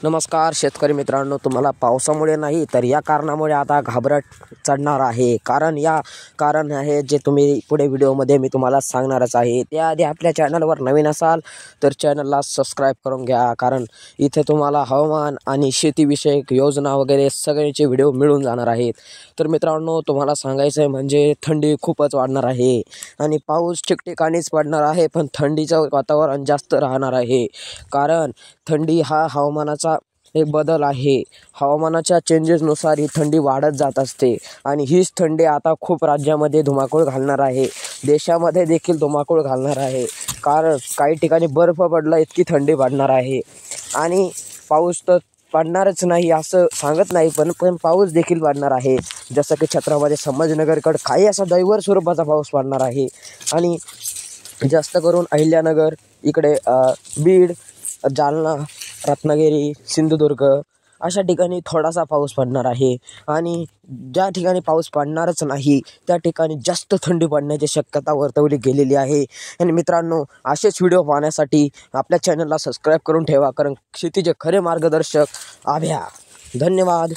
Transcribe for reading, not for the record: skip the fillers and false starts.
नमस्कार शेतकरी मित्रांनो, तुम्हाला पावसामुळे नाही तर या कारणामुळे आता घाबरट चढणार आहे. कारण आहे जे तुम्ही पुढे व्हिडिओमध्ये मी तुम्हाला सांगणारच आहे. त्याआधी आपल्या चॅनलवर नवीन असाल तर चॅनलला सबस्क्राईब करून घ्या, कारण इथे तुम्हाला हवामान आणि शेतीविषयक योजना वगैरे सगळ्यांचे व्हिडिओ मिळून जाणार आहेत. तर मित्रांनो, तुम्हाला सांगायचं आहे म्हणजे थंडी खूपच वाढणार आहे आणि पाऊस ठिकठिकाणीच पडणार आहे, पण थंडीचं वातावरण जास्त राहणार आहे. कारण थंडी हा हवामानाचा एक बदल आहे. हवामानाच्या चेंजेसनुसार ही थंडी वाढत जात असते आणि हीच थंडी आता खूप राज्यामध्ये धुमाकूळ घालणार आहे. देशामध्ये देखील धुमाकूळ घालणार आहे, कारण काही ठिकाणी बर्फ पडला इतकी थंडी वाढणार आहे. आणि पाऊस तर पडणारच नाही असं सांगत नाही, पण पाऊस देखील पडणार आहे. जसं की छत्रपती संभाजीनगरकडे काही असा दैवर स्वरूपाचा पाऊस पडणार आहे. आणि जास्त करून अहिल्यानगर इकडे बीड, जालना, रत्नागिरी, सिंधुदुर्ग अशा ठिकाणी थोडासा पाऊस पडणार आहे. आणि ज्या ठिकाणी पाऊस पडणारच नाही त्या ठिकाणी जास्त थंडी पडण्याची शक्यता वर्तवली गेलेली आहे. आणि मित्रांनो, असेच व्हिडिओ पाहण्यासाठी आपल्या चॅनलला सबस्क्राईब करून ठेवा, कारण शेतीचे खरे मार्गदर्शक आभ्या. धन्यवाद.